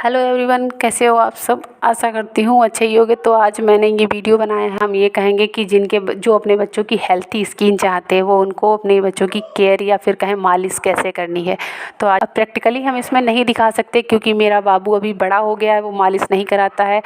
Hello everyone, कैसे हो आप सब। आशा करती हूँ अच्छे ही होगे। तो आज मैंने ये वीडियो बनाया है। हम ये कहेंगे कि जो अपने बच्चों की हेल्थी स्किन चाहते हैं वो उनको अपने बच्चों की केयर या फिर कहें मालिश कैसे करनी है। तो आज प्रैक्टिकली हम इसमें नहीं दिखा सकते क्योंकि मेरा बाबू अभी बड़ा हो गया है, वो मालिश नहीं कराता है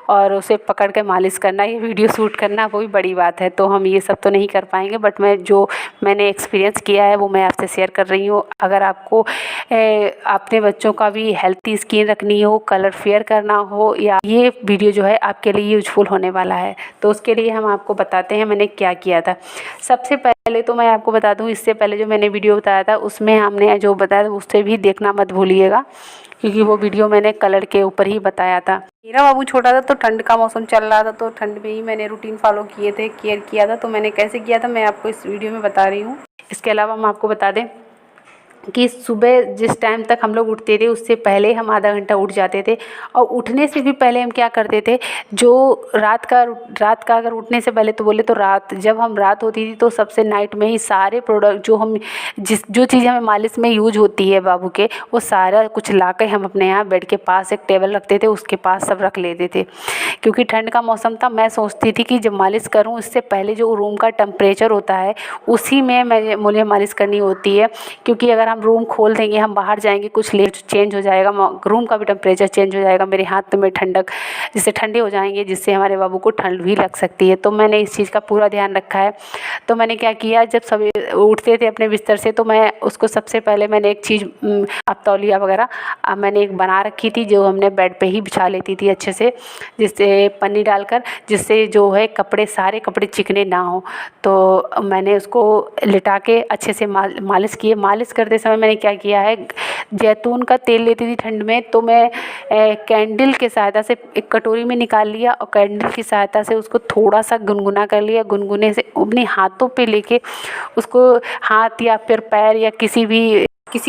और उसे पकड़ के मालिश करना, ये वीडियो शूट करना वो भी बड़ी बात है। तो हम ये सब तो नहीं कर पाएंगे, बट मैंने एक्सपीरियंस किया है वो मैं आपसे शेयर कर रही हूँ। अगर आपको अपने बच्चों का भी हेल्थी स्किन रखनी हो, कलर फेयर करना हो, या ये वीडियो जो है आपके लिए यूजफुल होने वाला है, तो उसके लिए हम आपको बताते हैं मैंने क्या किया था। सबसे पहले तो मैं आपको बता दूं, इससे पहले जो मैंने वीडियो बताया था उसमें हमने जो बताया था उससे भी देखना मत भूलिएगा, क्योंकि वो वीडियो मैंने कलर के ऊपर ही बताया था। मेरा बाबू छोटा था तो ठंड का मौसम चल रहा था, तो ठंड में ही मैंने रूटीन फॉलो किए थे, केयर किया था। तो मैंने कैसे किया था मैं आपको इस वीडियो में बता रही हूँ। इसके अलावा हम आपको बता दें कि सुबह जिस टाइम तक हम लोग उठते थे उससे पहले हम आधा घंटा उठ जाते थे, और उठने से भी पहले हम क्या करते थे, जो रात का अगर उठने से पहले तो बोले तो जब हम रात होती थी तो सबसे नाइट में ही सारे प्रोडक्ट जो चीज़ हमें मालिश में यूज होती है बाबू के, वो सारा कुछ ला कर हम अपने यहाँ बेड के पास एक टेबल रखते थे, उसके पास सब रख लेते थे। क्योंकि ठंड का मौसम था, मैं सोचती थी कि जब मालिश करूँ इससे पहले जो रूम का टेम्परेचर होता है उसी में मुझे मालिश करनी होती है। क्योंकि अगर हम रूम खोल देंगे, हम बाहर जाएंगे, कुछ लेट चेंज हो जाएगा, रूम का भी टेम्परेचर चेंज हो जाएगा, मेरे हाथ में ठंडक जिससे ठंडे हो जाएंगे, जिससे हमारे बाबू को ठंड भी लग सकती है। तो मैंने इस चीज़ का पूरा ध्यान रखा है। तो मैंने क्या किया, जब सवेरे उठते थे अपने बिस्तर से तो मैं उसको सबसे पहले मैंने एक चीज़ अब तौलिया वगैरह मैंने एक बना रखी थी, जो हमने बेड पे ही बिछा लेती थी अच्छे से, जिससे पन्नी डालकर, जिससे जो है सारे कपड़े चिकने ना हो। तो मैंने उसको लिटा के अच्छे से मालिश किए। मालिश करते समय मैंने क्या किया है, जैतून का तेल लेती थी ठंड में, तो मैं कैंडल की सहायता से एक कटोरी में निकाल लिया और कैंडल की सहायता से उसको थोड़ा सा गुनगुना कर लिया। गुनगुने से अपने हाथों पे लेके उसको हाथ या फिर पैर या किसी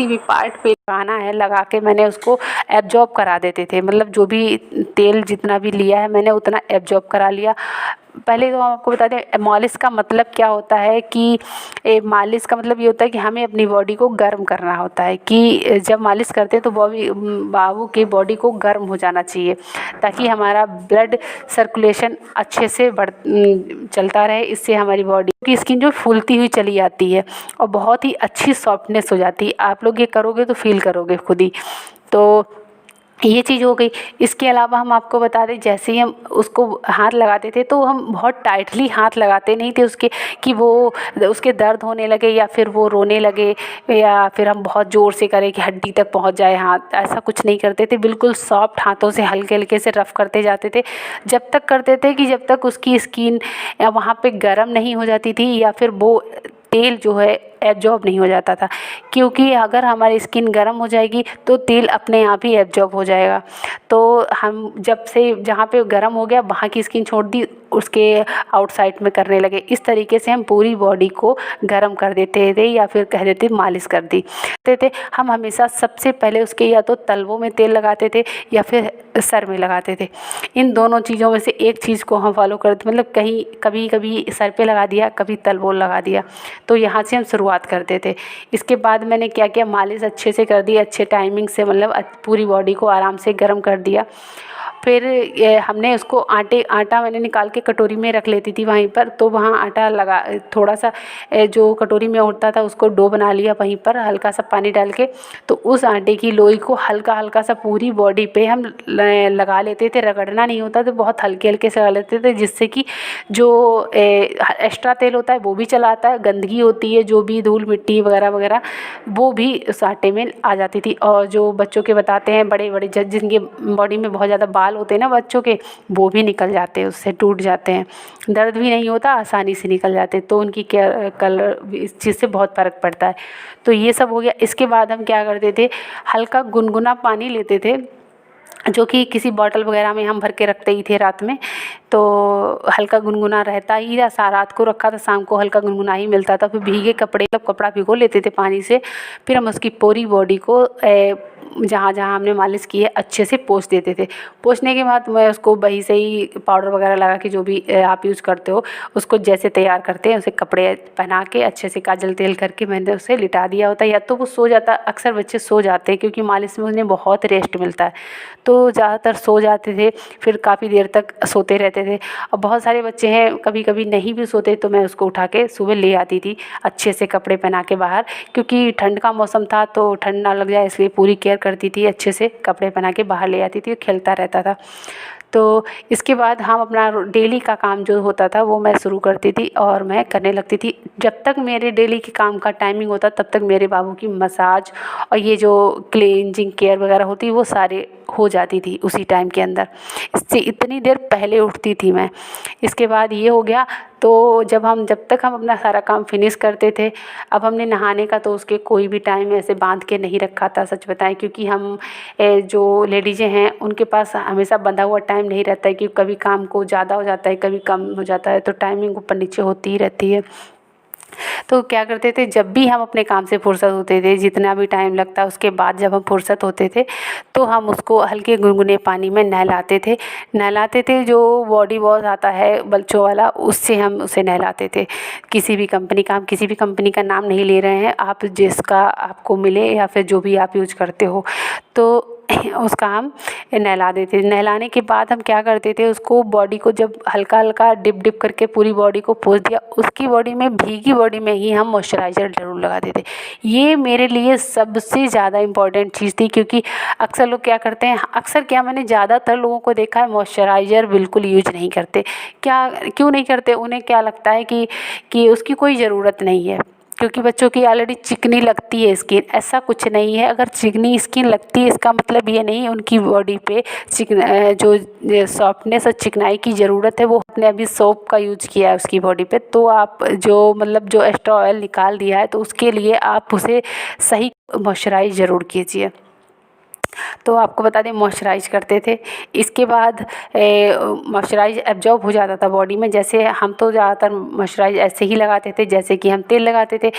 भी पार्ट पे लगाना है, लगा के मैंने उसको एब्जॉर्ब करा देते थे। मतलब जो भी तेल जितना भी लिया है मैंने उतना एब्जॉर्ब करा लिया। पहले तो हम आपको बता दें मालिश का मतलब क्या होता है, कि मालिश का मतलब ये होता है कि हमें अपनी बॉडी को गर्म करना होता है, कि जब मालिश करते हैं तो बाबू की बॉडी को गर्म हो जाना चाहिए, ताकि हमारा ब्लड सर्कुलेशन अच्छे से चलता रहे। इससे हमारी बॉडी की स्किन जो फूलती हुई चली जाती है और बहुत ही अच्छी सॉफ्टनेस हो जाती है। आप लोग ये करोगे तो फील करोगे खुद ही। तो ये चीज़ हो गई। इसके अलावा हम आपको बता दें, जैसे ही हम उसको हाथ लगाते थे तो हम बहुत टाइटली हाथ लगाते नहीं थे उसके, कि वो उसके दर्द होने लगे या फिर वो रोने लगे, या फिर हम बहुत ज़ोर से करें कि हड्डी तक पहुंच जाए हाथ। ऐसा कुछ नहीं करते थे, बिल्कुल सॉफ्ट हाथों से हल्के हल्के से रफ़ करते जाते थे। जब तक करते थे कि जब तक उसकी स्किन वहाँ पे गर्म नहीं हो जाती थी, या फिर वो तेल जो है एब्जॉर्ब नहीं हो जाता था। क्योंकि अगर हमारी स्किन गर्म हो जाएगी तो तेल अपने आप ही एब्जॉर्ब हो जाएगा। तो हम जब से जहाँ पे गर्म हो गया वहाँ की स्किन छोड़ दी, उसके आउटसाइड में करने लगे। इस तरीके से हम पूरी बॉडी को गर्म कर देते थे, या फिर कह देते मालिश कर दी थे। हम हमेशा सबसे पहले उसके या तो तलवों में तेल लगाते थे या फिर सर में लगाते थे। इन दोनों चीज़ों में से एक चीज़ को हम फॉलो करते, मतलब कभी कभी सर पे लगा दिया, कभी तलवों लगा दिया। तो यहाँ से हम शुरुआत करते थे। इसके बाद मैंने क्या किया, मालिश अच्छे से कर दी, अच्छे टाइमिंग से, मतलब पूरी बॉडी को आराम से गर्म कर दिया। फिर हमने उसको आटा मैंने निकाल के कटोरी में रख लेती थी वहीं पर, तो वहाँ आटा लगा, थोड़ा सा जो कटोरी में उठता था उसको डो बना लिया वहीं पर हल्का सा पानी डाल के। तो उस आटे की लोई को हल्का हल्का सा पूरी बॉडी पे हम लगा लेते थे। रगड़ना नहीं होता, तो बहुत हल्के हल्के से लगा लेते थे, जिससे कि जो एक्स्ट्रा तेल होता है वो भी चला आता है, गंदगी होती है जो भी धूल मिट्टी वगैरह वगैरह वो भी उस आटे में आ जाती थी। और जो बच्चों के बताते हैं बड़े बड़े जिनके बॉडी में बहुत ज़्यादा बाल होते हैं ना बच्चों के, वो भी निकल जाते हैं, उससे टूट जाते हैं, दर्द भी नहीं होता, आसानी से निकल जाते हैं। तो उनकी कलर इस चीज़ से बहुत फ़र्क पड़ता है। तो ये सब हो गया। इसके बाद हम क्या करते थे, हल्का गुनगुना पानी लेते थे, जो कि किसी बॉटल वगैरह में हम भर के रखते ही थे रात में। तो हल्का गुनगुना रहता ही था, रात को रखा था, शाम को हल्का गुनगुना ही मिलता था। फिर भीगे कपड़े, मतलब कपड़ा भिगो लेते थे पानी से, फिर हम उसकी पूरी बॉडी को जहाँ जहाँ हमने मालिश की है अच्छे से पोंछ देते थे। पोंछने के बाद मैं उसको वहीं से ही पाउडर वगैरह लगा के जो भी आप यूज़ करते हो उसको जैसे तैयार करते हैं, उसे कपड़े पहना के अच्छे से काजल तेल करके मैंने उसे लिटा दिया होता है। या तो वो सो जाता, अक्सर बच्चे सो जाते हैं क्योंकि मालिश में उन्हें बहुत रेस्ट मिलता है, तो ज़्यादातर सो जाते थे, फिर काफ़ी देर तक सोते रहते थे। और बहुत सारे बच्चे हैं कभी कभी नहीं भी सोते तो मैं उसको उठा के सुबह ले आती थी अच्छे से कपड़े पहना के बाहर, क्योंकि ठंड का मौसम था तो ठंड ना लग जाए इसलिए पूरी केयर करती थी, अच्छे से कपड़े पहना के बाहर ले आती थी, खेलता रहता था। तो इसके बाद हम अपना डेली का काम जो होता था वो मैं शुरू करती थी और मैं करने लगती थी। जब तक मेरे डेली के काम का टाइमिंग होता तब तक मेरे बाबू की मसाज और ये जो क्लींजिंग केयर वगैरह होती वो सारे हो जाती थी उसी टाइम के अंदर। इससे इतनी देर पहले उठती थी मैं। इसके बाद ये हो गया, तो जब तक हम अपना सारा काम फिनिश करते थे, अब हमने नहाने का तो उसके कोई भी टाइम ऐसे बांध के नहीं रखा था सच बताएं, क्योंकि हम जो लेडीज़ें हैं उनके पास हमेशा बंधा हुआ टाइम नहीं रहता है, कि कभी काम को ज़्यादा हो जाता है कभी कम हो जाता है, तो टाइमिंग ऊपर नीचे होती ही रहती है। तो क्या करते थे, जब भी हम अपने काम से फुर्सत होते थे, जितना भी टाइम लगता उसके बाद जब हम फुर्सत होते थे तो हम उसको हल्के गुनगुने पानी में नहलाते थे। जो बॉडी वॉश आता है बच्चों वाला उससे हम उसे नहलाते थे। किसी भी कंपनी का, हम किसी भी कंपनी का नाम नहीं ले रहे हैं, आप जिसका आपको मिले या फिर जो भी आप यूज करते हो तो उसका हम नहला देते थे। नहलाने के बाद हम क्या करते थे, उसको बॉडी को जब हल्का हल्का डिप करके पूरी बॉडी को पोंछ दिया, उसकी बॉडी में, भीगी बॉडी में ही हम मॉइस्चराइज़र ज़रूर लगाते थे। ये मेरे लिए सबसे ज़्यादा इम्पॉर्टेंट चीज़ थी, क्योंकि अक्सर लोग क्या करते हैं, अक्सर क्या मैंने ज़्यादातर लोगों को देखा है मॉइस्चराइज़र बिल्कुल यूज नहीं करते। क्यों नहीं करते, उन्हें क्या लगता है कि उसकी कोई ज़रूरत नहीं है, क्योंकि बच्चों की ऑलरेडी चिकनी लगती है स्किन। ऐसा कुछ नहीं है, अगर चिकनी स्किन लगती है इसका मतलब ये नहीं उनकी बॉडी पे जो सॉफ्टनेस और चिकनाई की ज़रूरत है, वो अपने अभी सोप का यूज किया है उसकी बॉडी पे, तो आप जो एक्स्ट्रा ऑयल निकाल दिया है तो उसके लिए आप उसे सही मॉइस्चराइज ज़रूर कीजिए। तो आपको बता दें मॉइस्चराइज़ करते थे। इसके बाद मॉइस्चराइज़ एब्जॉर्ब हो जाता था बॉडी में। जैसे हम तो ज़्यादातर मॉइस्चराइज़ ऐसे ही लगाते थे जैसे कि हम तेल लगाते थे,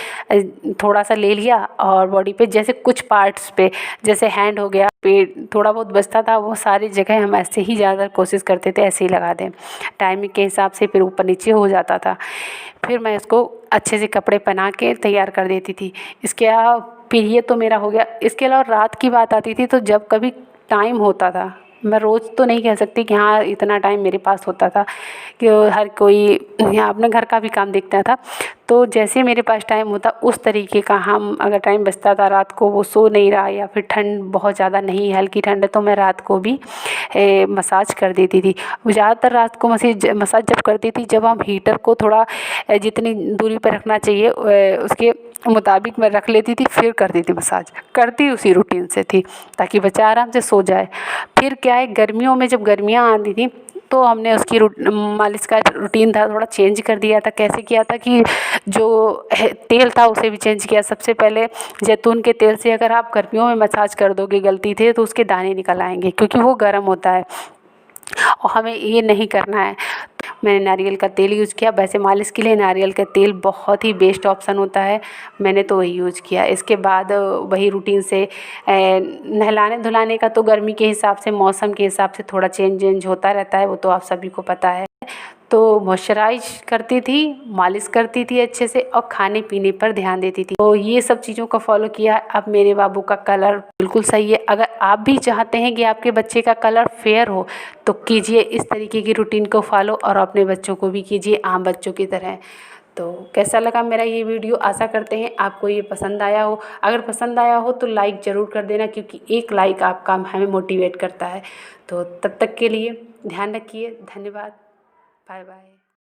थोड़ा सा ले लिया और बॉडी पे जैसे कुछ पार्ट्स पे, जैसे हैंड हो गया, पेट थोड़ा बहुत बचता था, वो सारी जगह हम ऐसे ही ज़्यादा कोशिश करते थे ऐसे ही लगा दें। टाइमिंग के हिसाब से फिर ऊपर नीचे हो जाता था। फिर मैं इसको अच्छे से कपड़े पहना के तैयार कर देती थी। इसके फिर ये तो मेरा हो गया। इसके अलावा रात की बात आती थी तो जब कभी टाइम होता था, मैं रोज़ तो नहीं कह सकती कि हाँ इतना टाइम मेरे पास होता था, कि हर कोई यहाँ अपने घर का भी काम देखता था, तो जैसे मेरे पास टाइम होता उस तरीके का हम, अगर टाइम बचता था रात को वो सो नहीं रहा या फिर ठंड बहुत ज़्यादा नहीं, हल्की ठंड है, तो मैं रात को भी मसाज कर देती थी। ज़्यादातर रात को मसाज जब करती थी जब हम हीटर को थोड़ा जितनी दूरी पर रखना चाहिए उसके मुताबिक मैं रख लेती थी, फिर करती थी मसाज, करती उसी रूटीन से थी ताकि बच्चा आराम से सो जाए। फिर क्या है, गर्मियों में जब गर्मियाँ आती थी तो हमने उसकी मालिश का रूटीन था थोड़ा चेंज कर दिया था। कैसे किया था कि जो तेल था उसे भी चेंज किया। सबसे पहले जैतून के तेल से अगर आप गर्मियों में मसाज कर दोगे गलती से तो उसके दाने निकल आएंगे, क्योंकि वो गर्म होता है और हमें ये नहीं करना है। मैंने नारियल का तेल यूज़ किया। वैसे मालिश के लिए नारियल का तेल बहुत ही बेस्ट ऑप्शन होता है, मैंने तो वही यूज़ किया। इसके बाद वही रूटीन से नहलाने धुलाने का तो गर्मी के हिसाब से, मौसम के हिसाब से थोड़ा चेंज होता रहता है, वो तो आप सभी को पता है। तो मॉइस्चराइज करती थी, मालिश करती थी अच्छे से और खाने पीने पर ध्यान देती थी। तो ये सब चीज़ों का फॉलो किया। अब मेरे बाबू का कलर बिल्कुल सही है। अगर आप भी चाहते हैं कि आपके बच्चे का कलर फेयर हो तो कीजिए इस तरीके की रूटीन को फॉलो, और अपने बच्चों को भी कीजिए आम बच्चों की तरह। तो कैसा लगा मेरा ये वीडियो, आशा करते हैं आपको ये पसंद आया हो। अगर पसंद आया हो तो लाइक ज़रूर कर देना, क्योंकि एक लाइक आपका हमें मोटिवेट करता है। तो तब तक के लिए ध्यान रखिए। धन्यवाद। Bye bye.